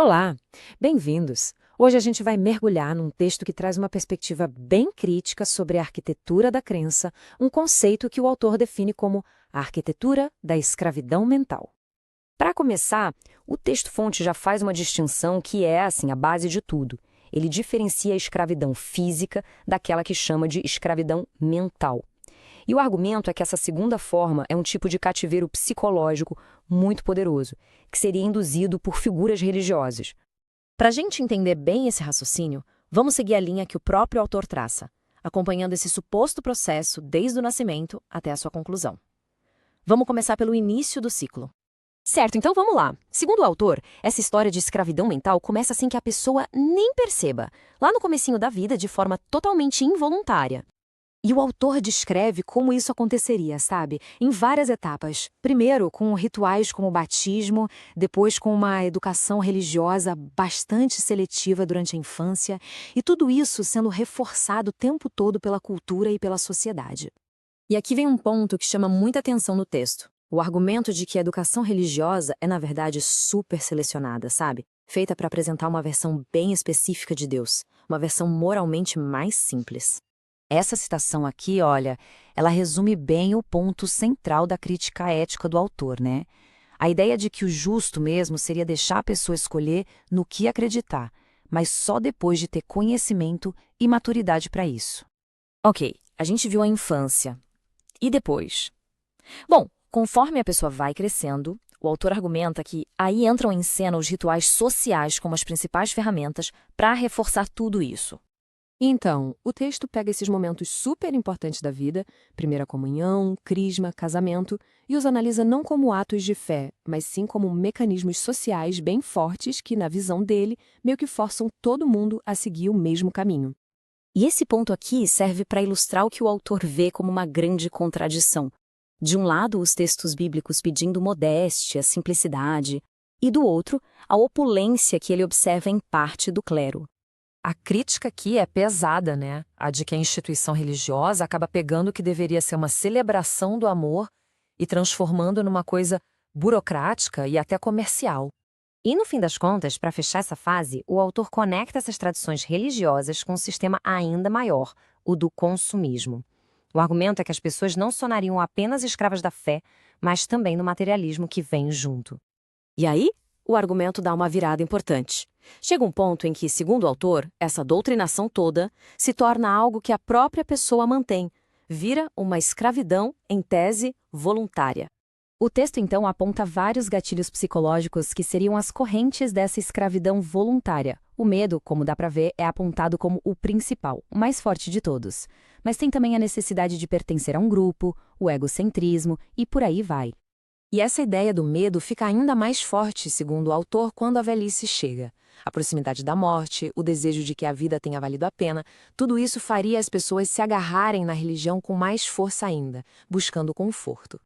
Olá, bem-vindos! Hoje a gente vai mergulhar num texto que traz uma perspectiva bem crítica sobre a arquitetura da crença, um conceito que o autor define como a arquitetura da escravidão mental. Para começar, o texto-fonte já faz uma distinção que é, assim, a base de tudo. Ele diferencia a escravidão física daquela que chama de escravidão mental. E o argumento é que essa segunda forma é um tipo de cativeiro psicológico muito poderoso, que seria induzido por figuras religiosas. Para a gente entender bem esse raciocínio, vamos seguir a linha que o próprio autor traça, acompanhando esse suposto processo desde o nascimento até a sua conclusão. Vamos começar pelo início do ciclo. Certo, então vamos lá. Segundo o autor, essa história de escravidão mental começa sem que a pessoa nem perceba, lá no comecinho da vida, de forma totalmente involuntária. E o autor descreve como isso aconteceria, sabe? Em várias etapas. Primeiro, com rituais como o batismo, depois com uma educação religiosa bastante seletiva durante a infância, e tudo isso sendo reforçado o tempo todo pela cultura e pela sociedade. E aqui vem um ponto que chama muita atenção no texto. O argumento de que a educação religiosa é, na verdade, super selecionada, sabe? Feita para apresentar uma versão bem específica de Deus, uma versão moralmente mais simples. Essa citação aqui, olha, ela resume bem o ponto central da crítica ética do autor, né? A ideia de que o justo mesmo seria deixar a pessoa escolher no que acreditar, mas só depois de ter conhecimento e maturidade para isso. Ok, a gente viu a infância. E depois? Bom, conforme a pessoa vai crescendo, o autor argumenta que aí entram em cena os rituais sociais como as principais ferramentas para reforçar tudo isso. Então, o texto pega esses momentos super importantes da vida, primeira comunhão, crisma, casamento, e os analisa não como atos de fé, mas sim como mecanismos sociais bem fortes que, na visão dele, meio que forçam todo mundo a seguir o mesmo caminho. E esse ponto aqui serve para ilustrar o que o autor vê como uma grande contradição. De um lado, os textos bíblicos pedindo modéstia, simplicidade, e do outro, a opulência que ele observa em parte do clero. A crítica aqui é pesada, né? A de que a instituição religiosa acaba pegando o que deveria ser uma celebração do amor e transformando numa coisa burocrática e até comercial. E no fim das contas, para fechar essa fase, o autor conecta essas tradições religiosas com um sistema ainda maior, o do consumismo. O argumento é que as pessoas não sonariam apenas escravas da fé, mas também do materialismo que vem junto. E aí, o argumento dá uma virada importante. Chega um ponto em que, segundo o autor, essa doutrinação toda se torna algo que a própria pessoa mantém, vira uma escravidão, em tese, voluntária. O texto, então, aponta vários gatilhos psicológicos que seriam as correntes dessa escravidão voluntária. O medo, como dá para ver, é apontado como o principal, o mais forte de todos. Mas tem também a necessidade de pertencer a um grupo, o egocentrismo e por aí vai. E essa ideia do medo fica ainda mais forte, segundo o autor, quando a velhice chega. A proximidade da morte, o desejo de que a vida tenha valido a pena, tudo isso faria as pessoas se agarrarem na religião com mais força ainda, buscando conforto.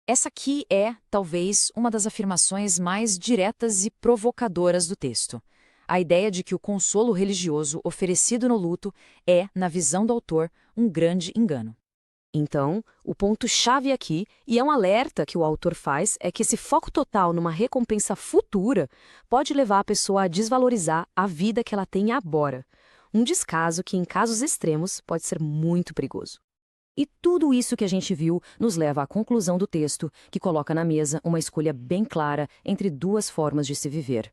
Essa aqui é, talvez, uma das afirmações mais diretas e provocadoras do texto. A ideia de que o consolo religioso oferecido no luto é, na visão do autor, um grande engano. Então, o ponto-chave aqui, e é um alerta que o autor faz, é que esse foco total numa recompensa futura pode levar a pessoa a desvalorizar a vida que ela tem agora. Um descaso que, em casos extremos, pode ser muito perigoso. E tudo isso que a gente viu nos leva à conclusão do texto, que coloca na mesa uma escolha bem clara entre duas formas de se viver.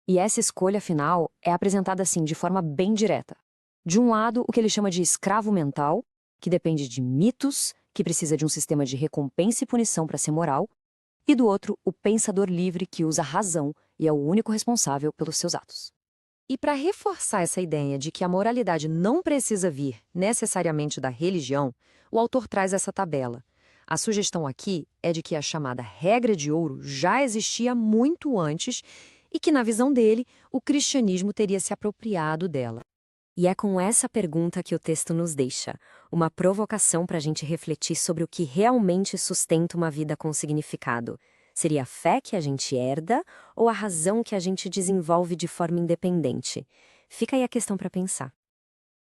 E essa escolha final é apresentada assim, de forma bem direta. De um lado, o que ele chama de escravo mental, que depende de mitos, que precisa de um sistema de recompensa e punição para ser moral, e do outro, o pensador livre que usa a razão e é o único responsável pelos seus atos. E para reforçar essa ideia de que a moralidade não precisa vir necessariamente da religião, o autor traz essa tabela. A sugestão aqui é de que a chamada regra de ouro já existia muito antes e que, na visão dele, o cristianismo teria se apropriado dela. E é com essa pergunta que o texto nos deixa, uma provocação para a gente refletir sobre o que realmente sustenta uma vida com significado. Seria a fé que a gente herda ou a razão que a gente desenvolve de forma independente? Fica aí a questão para pensar.